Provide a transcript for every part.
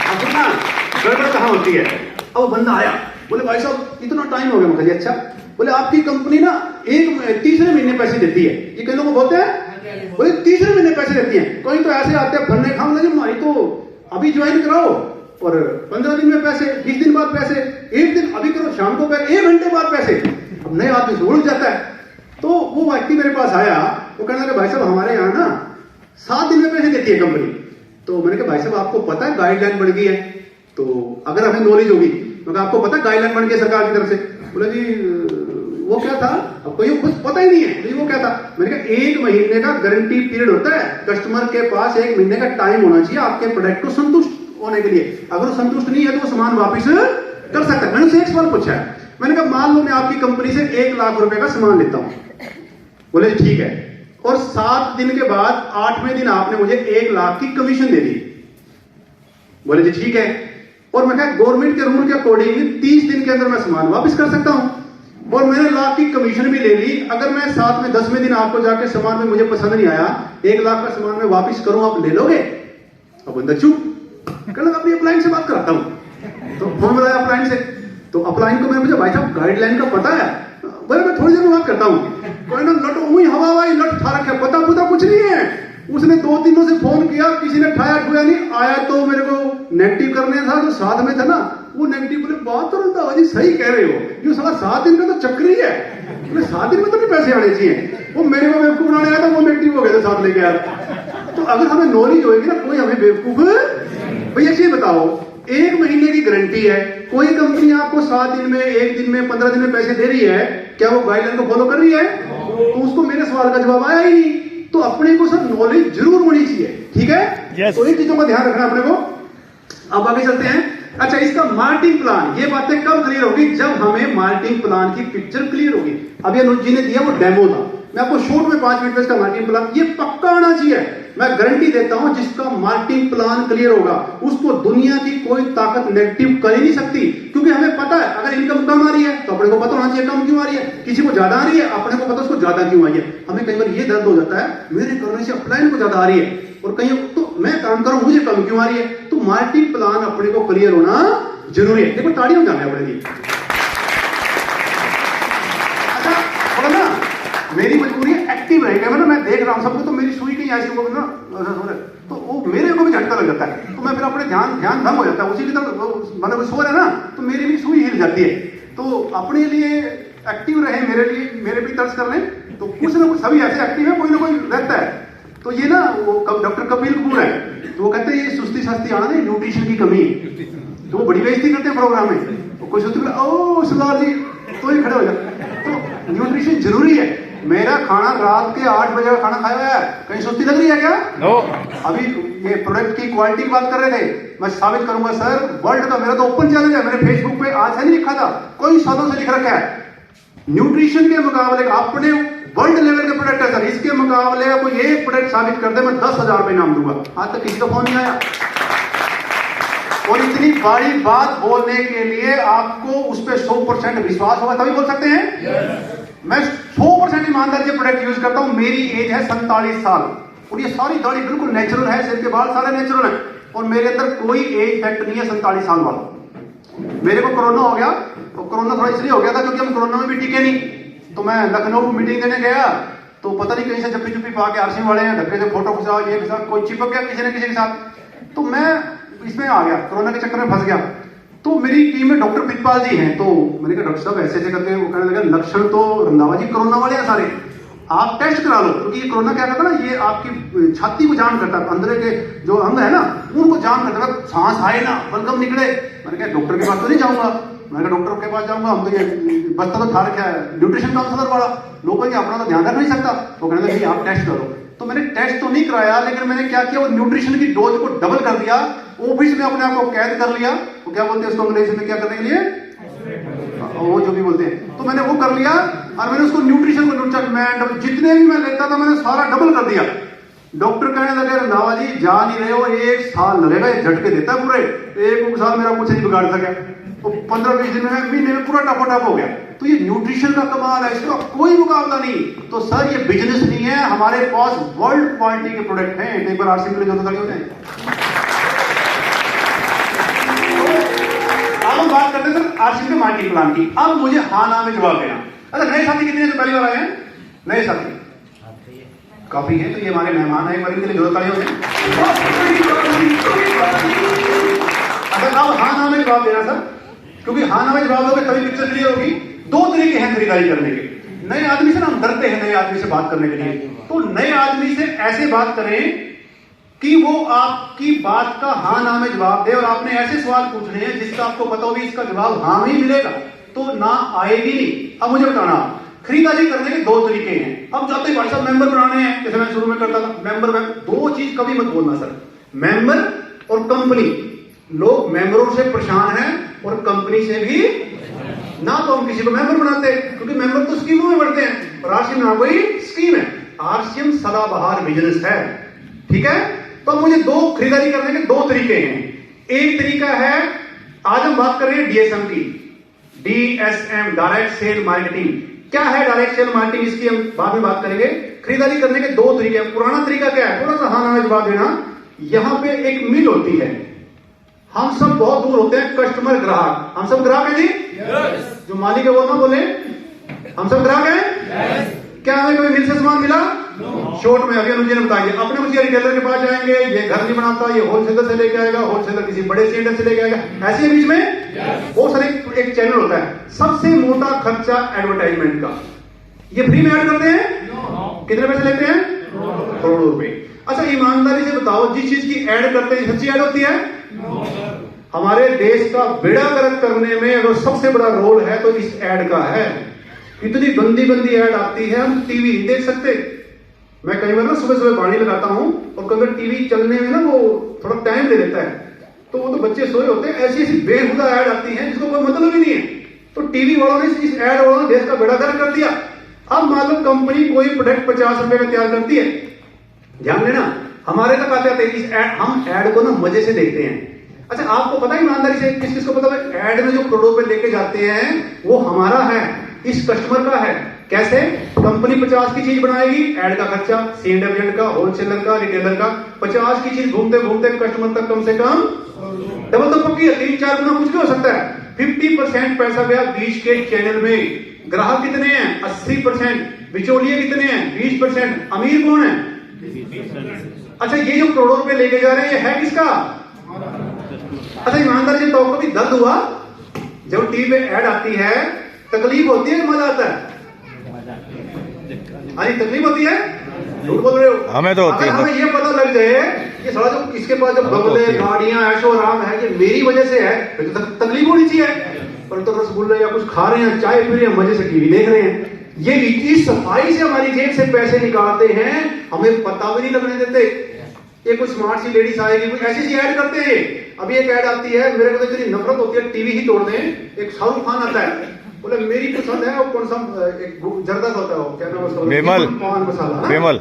अब सुनना गड़बड़ कहाँ होती है। अब वो बंदा आया, बोले भाई साहब इतना टाइम हो गया। मैं अच्छा, बोले आपकी कंपनी ना एक तीसरे महीने पैसे देती है। ये कई लोग बोलते हैं, बोले तीसरे महीने पैसे देती है। कोई तो ऐसे आते हैं फन्ने खाऊंगा जी हमारी तो अभी ज्वाइन कराओ और 15 दिन में पैसे, 20 दिन बाद पैसे, एक दिन अभी करो शाम को पैसे, 1 घंटे बाद पैसे। अब नए आदमी से उड़ जाता है। तो वो व्यक्ति मेरे पास आया, वो कहने लगा भाई साहब हमारे यहाँ ना 7 दिन में पैसे देती है कंपनी। तो मैंने कहा भाई साहब आपको पता है गाइडलाइन बन गई है, तो अगर हमें नॉलेज होगी तो आपको पता है गाइडलाइन बन गई सरकार की तरफ से। बोला जी वो क्या था, अब कोई कुछ पता ही नहीं है। तो वो क्या था, मैंने कहा 1 महीने का गारंटी पीरियड होता है, कस्टमर के पास 1 महीने का टाइम होना चाहिए आपके प्रोडक्ट को संतुष्ट होने के लिए। अगर वो संतुष्ट नहीं है तो वो सामान वापिस कर सकता है। मैंने उससे एक सवाल पूछा है, मैंने कहा मान लो मैं आपकी कंपनी से 1 लाख रुपए का सामान लेता हूं। बोले ठीक है, और 7 दिन के बाद 8वें दिन आपने मुझे 1 लाख की कमीशन दे दी। बोले जी ठीक है, और मैं कहा गवर्नमेंट के रूल के अकॉर्डिंग 30 दिन के अंदर मैं सामान वापस कर सकता हूं, और मैंने लाख की कमीशन भी ले ली। अगर मैं 7वें 10वें दिन आपको जाके सामान में मुझे पसंद नहीं आया, 1 लाख का सामान मैं वापस करूं, आप ले लोगे? अब बंदा चुप, कहना अपनी अपलाइन से बात कराता हूं। तो फोन मिलाया अपलाइन से, तो अपलाइन को मैंने पूछा भाई साहब गाइडलाइन का पता है? बोले मैं थोड़ी देर में बात करता हूं। कोई ना लट हुई हवा हवाई लट ठा रखा, पता पुता कुछ नहीं है। उसने 2 दिनों से फोन किया, किसी ने ठाया ठुया नहीं, आया तो मेरे को नेगेटिव करने था, जो साथ में था ना वो नेगेटिव। बोले बात तो रंधा जी सही कह रहे हो, ये साला 7 दिन का तो चक्री है। बोले 7 दिन में तो नहीं पैसे आने चाहिए। वो मेरे को बेवकूफ बनाने आया था, वो नेगेटिव हो गया था साथ लेके आया। तो अगर हमें नॉलेज होगी ना, कोई हमें बेवकूफ भैया ये बताओ, 1 महीने की गारंटी है, कोई कंपनी आपको 7 दिन में, 1 दिन में, 15 दिन में पैसे दे रही है, क्या वो गाइडलाइन को फॉलो कर रही है? तो उसको मेरे सवाल का जवाब आया ही नहीं। तो अपने को सब नॉलेज जरूर होनी चाहिए, ठीक है? Yes. तो इन चीजों का ध्यान रखना अपने को। अब आगे चलते हैं। अच्छा, इसका मार्केटिंग प्लान, ये बातें कब क्लियर होगी? जब हमें मार्केटिंग प्लान की पिक्चर क्लियर होगी। अब ये अनुज जी ने दिया वो डेमो था, मैं आपको शॉर्ट में 5 मिनट में इसका मार्केटिंग प्लान, ये पक्का आना चाहिए। मैं गारंटी देता हूं जिसका मार्केटिंग प्लान क्लियर होगा उसको दुनिया की कोई ताकत नेगेटिव कर ही नहीं सकती। क्योंकि हमें पता है अगर इनकम कम आ रही है तो अपने को पता होना चाहिए कम क्यों आ रही है, किसी को ज्यादा आ रही है अपने को पता उसको ज्यादा क्यों आई है। हमें कई बार ये दर्द हो जाता है मेरे करने से अपलाइन को ज्यादा आ रही है, और कहीं तो मैं काम करूं मुझे कम क्यों आ रही है। तो मार्केटिंग प्लान अपने को क्लियर होना जरूरी है। देखो ताड़ियां जाने अपने लिए। अच्छा बोला ना, मेरी मजबूरी है एक्टिव रहेगा, मैं देख रहा हूं सबको, तो मेरी सुई कहीं ऐसी होगी ना तो वो मेरे को भी झटका लग जाता है, तो मैं फिर अपने ध्यान भंग हो जाता है उसी की तरफ, मतलब सो रहा है ना तो मेरी भी सुई हिल जाती है। तो अपने लिए एक्टिव रहे, मेरे लिए मेरे भी तर्ज कर लें, तो कुछ ना कुछ सभी ऐसे एक्टिव है, कोई ना कोई रहता है। तो ये ना वो डॉक्टर कपिल कपूर है, तो वो कहते हैं ये सुस्ती सास्ती आना नहीं, न्यूट्रिशन की कमी है। तो वो बड़ी बेइज्जती करते हैं प्रोग्राम में, तो कोई सोचते ओ सरदार जी तो ही खड़े हो जाते। तो न्यूट्रिशन जरूरी है। मेरा खाना रात के 8 बजे का खाना खाया हुआ है, कहीं सुस्ती लग रही है क्या? नो। अभी ये प्रोडक्ट की क्वालिटी की बात कर रहे थे, मैं साबित करूंगा सर, वर्ल्ड का मेरा तो ओपन चैलेंज है, मैंने फेसबुक पे आज से नहीं लिखा था, कोई सालों से लिख रखा है। न्यूट्रिशन के मुकाबले अपने वर्ल्ड लेवल के प्रोडक्ट है सर, इसके मुकाबले कोई एक प्रोडक्ट साबित कर दे मैं 10,000 रुपए इनाम दूंगा। आज तक किसी का फोन नहीं आया। और इतनी बड़ी बात बोलने के लिए आपको उस पर 100% विश्वास होगा तभी बोल सकते हैं। मैं 100% ईमानदारी से प्रोडक्ट यूज करता हूं। मेरी एज है 47 साल और ये सारी दाढ़ी बिल्कुल नेचुरल है, सिर के बाल सारे नेचुरल है, और मेरे अंदर कोई एज फैक्ट नहीं है 47 साल वाला। मेरे को कोरोना हो गया, तो कोरोना थोड़ा इसलिए हो गया था क्योंकि हम कोरोना में भी टिके नहीं। तो मैं लखनऊ मीटिंग देने गया, तो पता नहीं कहीं से जप्पी चुप्पी पा के आरसी वाले हैं धक्के से फोटो खिंचाओ, ये के साथ कोई चिपक गया किसी न किसी के साथ, तो मैं इसमें आ गया, कोरोना के चक्कर में फंस गया। तो मेरी टीम में डॉक्टर प्रितपाल जी हैं, तो मैंने कहा डॉक्टर साहब ऐसे ऐसे करके, वो कहने लगे लक्षण तो रंधावा जी कोरोना वाले हैं सारे, आप टेस्ट करा लो, क्योंकि ये कोरोना क्या करता है ना, ये आपकी छाती को जाम करता है, अंदर के जो अंग है ना उनको जाम करता है, सांस आए ना बलगम निकले। मैंने कहा डॉक्टर के पास तो नहीं जाऊंगा, मैंने कहा डॉक्टर के पास जाऊंगा, हम तो ये बस्ता तो खा रखा है न्यूट्रिशन काउंसलर वाला, लोगों के अपना तो ध्यान रख नहीं सकता। तो कहने लगे आप टेस्ट करो। तो मैंने टेस्ट तो नहीं कराया, लेकिन मैंने क्या किया, वो न्यूट्रिशन की डोज को डबल कर दिया, ऑफिस में अपने आप को कैद कर लिया। वो क्या बोलते हैं उसको अंग्रेजी में, क्या करने के लिए, वो जो भी बोलते हैं, तो मैंने वो कर लिया और मैंने उसको न्यूट्रिशन को जितने भी मैं लेता था मैंने सारा डबल कर दिया। डॉक्टर कहने लगे रंधावा जी जा नहीं रहे हो, 1 साल लगेगा, ये झटके देता है पूरे, 1 साल मेरा कुछ नहीं बिगाड़ सका, तो 15-20 दिन में महीने में पूरा टप हो गया। तो ये न्यूट्रिशन का कमाल है, इसका कोई मुकाबला नहीं। तो सर ये बिजनेस नहीं है, हमारे पास वर्ल्ड क्वालिटी के प्रोडक्ट हैं। एक बार आरसी के लिए जो खड़े हो जाए, करते हैं सर आरसीएम के मार्केटिंग प्लान की। अब मुझे हाँ ना में जवाब देना। अच्छा, नए साथी कितने हैं जो पहली बार आए हैं? नए साथी काफी है, तो ये हमारे मेहमान हैं, इनके लिए जरूरत तालियां हो जाए। अगर अब हाँ ना में जवाब देना सर, क्योंकि हाँ ना में जवाब दोगे तभी पिक्चर क्लियर होगी। दो तरीके हैं खरीदारी करने के। नए आदमी से ना हम डरते हैं नए आदमी से बात करने के लिए, तो नए आदमी से ऐसे बात करें कि वो आपकी बात का हाँ ना में जवाब दे, और आपने ऐसे सवाल पूछने हैं जिसका आपको पता होगी इसका जवाब हाँ में ही मिलेगा, तो ना आएगी नहीं। अब मुझे बताना, खरीदारी करने के दो तरीके हैं। अब जाते भाई साहब मेंबर बनाने हैं, जैसे मैं शुरू में करता था मेंबर, दो चीज कभी मत बोलना सर, मेंबर और कंपनी। लोग मेंबरों से परेशान हैं और कंपनी से भी ना, तो हम किसी को मेंबर बनाते हैं क्योंकि मेंबर तो स्कीमों में बढ़ते हैं, और आरसीएम ना कोई स्कीम है। आरसीएम सदाबहार बिजनेस है, ठीक है। तो मुझे दो खरीदारी करने के दो तरीके हैं। एक तरीका है, आज हम बात कर रहे हैं डीएसएम की, डीएसएम डायरेक्ट सेल मार्केटिंग। क्या है डायरेक्ट सेल मार्केटिंग, इसकी हम बाद में बात करेंगे। खरीदारी करने के दो तरीके हैं। पुराना तरीका क्या है, थोड़ा सा हाँ ना जवाब देना। यहां पे एक मिल होती है, हम सब बहुत दूर होते हैं, कस्टमर ग्राहक, हम सब ग्राहक है जी। जो मालिक है वो ना बोले, हम सब ग्राहक हैं। क्या हमें कोई मिल से सामान मिला? शॉर्ट में अभी अनुजी ने बताएंगे, अपने मुझे रिटेलर के पास जाएंगे, ये घर नहीं बनाता, ये होलसेलर से लेके आएगा, होलसेलर किसी बड़े सेंटर से लेके आएगा, ऐसे ही बीच में वो सर एक चैनल होता है। सबसे मोटा खर्चा एडवर्टाइजमेंट का, ये फ्री में ऐड करते हैं, कितने पैसे लेते हैं? करोड़ों रुपए। अच्छा, ईमानदारी से बताओ, जिस चीज की ऐड करते हैं सच्ची ऐड होती है? हमारे देश का बेड़ा गर्क करने में अगर सबसे बड़ा रोल है तो इस ऐड का है। इतनी गंदी गंदी ऐड आती है, हम टीवी नहीं देख सकते। मैं कई बार ना सुबह सुबह पानी लगाता हूं, और कभी टीवी चलने में ना वो थोड़ा टाइम ले लेता है, तो वो तो बच्चे सोए होते हैं, ऐसी ऐसी बेहुदा ऐड आती है जिसको कोई मतलब ही नहीं है। तो टीवी वालों ने, इस ऐड वालों ने देश का बेड़ा गर्क कर दिया। अब मान लो कंपनी कोई प्रोडक्ट 50 रुपए का तैयार करती है, ध्यान देना, हमारे तक आते आते इस ऐड, हम ऐड को ना मजे से देखते हैं। अच्छा, आपको पता है ईमानदारी से, किस किस को पता है, ऐड में जो करोड़ों रुपए लेके जाते हैं वो हमारा है, इस कस्टमर का है। कैसे? कंपनी 50 की चीज बनाएगी, ऐड का खर्चा, सीएंड एजेंट का, होलसेलर का, रिटेलर का, 50 की चीज घूमते घूमते कस्टमर तक कम से कम डबल तो पक्की है, 3-4 गुना कुछ भी हो सकता है। 50% पैसा गया बीच के चैनल में। ग्राहक कितने हैं? 80%। बिचौलिए कितने हैं? 20%। अमीर कौन है? अच्छा, ये जो करोड़ों रुपए लेके जा रहे हैं, ये है किसका? अच्छा, ईमानदारी से तो कभी दर्द हुआ जब टीवी पे ऐड आती है? तकलीफ होती है, मजा आता है? अरे तकलीफ होती है, झूठ बोल रहे हो। हमें तो होती है। हमें ये पता लग जाए कि साला जो इसके पास जब बंगले, गाड़ियां, ऐशो आराम है, ये मेरी वजह से है, तो तकलीफ होनी चाहिए। पर तो रसगुल्ले या कुछ खा रहे हैं, चाय पी रहे हैं, मजे से टीवी देख रहे हैं, ये इतनी सफाई से हमारी जेब से पैसे निकालते हैं, हमें पता भी नहीं लगने देते। ये कुछ स्मार्ट सी लेडीज आएगी, कुछ ऐसी सी ऐड करते हैं। अभी एक ऐड आती है, मेरे को तो इतनी नफरत होती है, टीवी ही तोड़ दें। एक शाहरुख खान आता है, बोले मेरी पसंद है, और कौन सा एक जर्दा होता है, क्या नाम उसका, विमल पान मसाला, विमल।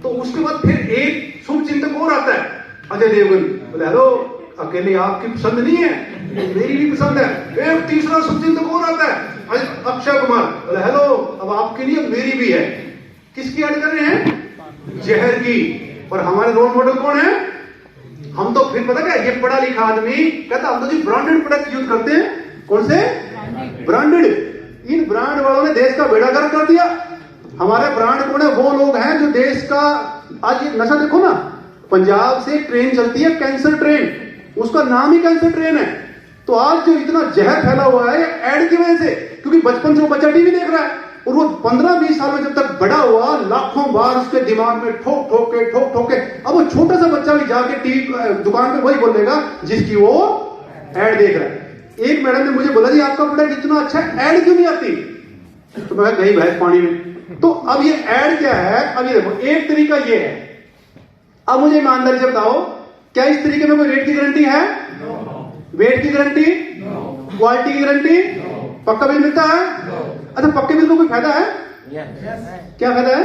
तो उसके बाद फिर एक शुभ चिंतक और आता है, अजय देवगन, बोले हेलो, अकेले आपकी पसंद नहीं है, मेरी भी पसंद है। एक तीसरा शुभ चिंतक और आता है, अक्षय कुमार, बोले हेलो, अब आपकी नहीं, मेरी भी है। किसकी ऐड कर रहे हैं? जहर की। और हमारे रोल मॉडल कौन है? हम तो फिर पता क्या, ये पढ़ा लिखा आदमी कहता हम तो जी ब्रांडेड प्रोडक्ट यूज करते हैं। कौन से? ब्रांडेड। इन ब्रांड वालों ने देश का बेड़ा गर्क कर दिया। हमारे ब्रांड कौन है? वो लोग हैं जो देश का, आज ये नशा देखो ना, पंजाब से ट्रेन चलती है, कैंसर ट्रेन, उसका नाम ही कैंसर ट्रेन है। तो आज जो इतना जहर फैला हुआ है ऐड की वजह से, क्योंकि बचपन से वो बच्चा टीवी देख रहा है, और वो 15-20 साल में जब तक बड़ा हुआ, लाखों बार उसके दिमाग में ठोक ठोक के, अब वो छोटा सा बच्चा भी जाके टीवी दुकान पे वही बोलेगा जिसकी वो ऐड देख रहा है। एक मैडम ने मुझे बोला जी आपका प्रोडक्ट इतना अच्छा है, ऐड क्यों नहीं आती? तो मैं गई भैंस पानी में। तो अब ये ऐड क्या है? अब ये देखो, एक तरीका ये है। अब मुझे ईमानदारी से बताओ, क्या इस तरीके में कोई रेट की गारंटी है? वेट की गारंटी? क्वालिटी की गारंटी? पक्का बिल मिलता है? अच्छा, पक्के बिल को कोई फायदा है? क्या फायदा है?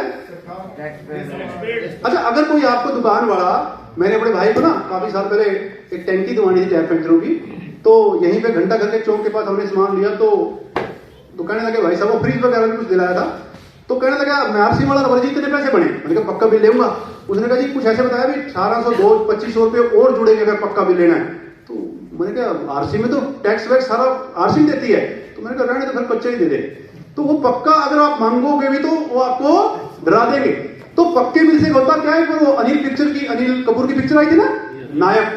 अच्छा, अगर कोई आपको दुकान वाला, मेरे अपने भाई को ना काफी साल पहले एक टैंकी दवानी थी टैप फैक्ट्री की, तो यहीं पे घंटा घर के चौक के पास हमने सामान लिया, तो कहने लगे भाई साहब, वो फ्रिज वगैरह भी कुछ दिलाया था, तो कहने लगा मैं आरसी वाला खबर जी कितने पैसे बने? मैंने कहा पक्का बिल लेऊंगा। उसने कहा जी कुछ ऐसे बताया भी 1800, 2500 रुपए और जुड़ेंगे अगर पक्का बिल लेना है। तो मैंने कहा आरसी में तो टैक्स वैक्स सारा आरसी देती है, तो मैंने कहा रहने तो फिर कच्चा ही दे दे। तो वो पक्का अगर आप मांगोगे भी तो वो आपको डरा देंगे। तो पक्के बिल से होता क्या है, वो अनिल कपूर की पिक्चर आई थी ना नायक,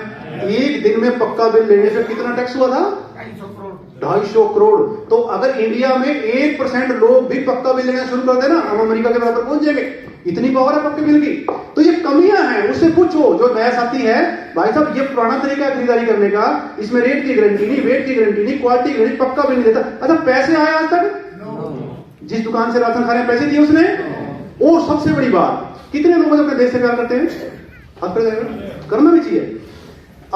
एक दिन में पक्का बिल लेने से कितना टैक्स हुआ था, 250 करोड़। तो अगर इंडिया में 1% लोग भी पक्का बिल लेना शुरू कर देना, हम अमेरिका के बराबर पहुंच जाएंगे। इतनी पावर है पक्के बिल की। तो ये कमियां हैं, उससे पूछो जो नया साथी है, भाई साहब ये पुराना तरीका है खरीदारी करने का, इसमें रेट की गारंटी नहीं, वेट की गारंटी नहीं, क्वालिटी की गारंटी, पक्का बिल नहीं देता। अच्छा पैसे आए आज तक? जिस दुकान से राशन खा रहे हैं पैसे दिए उसने? और सबसे बड़ी बात, कितने लोग अपने देश से प्यार करते हैं? करना भी चाहिए।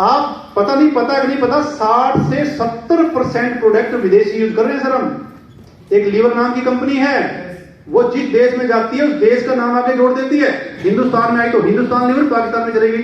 आप पता नहीं पता कि नहीं पता, 60 से 70% प्रोडक्ट विदेशी यूज कर रहे हैं सर हम। एक लीवर नाम की कंपनी है, वो जिस देश में जाती है उस देश का नाम आगे जोड़ देती है। हिंदुस्तान में आई तो हिंदुस्तान लीवर, पाकिस्तान में चलेगी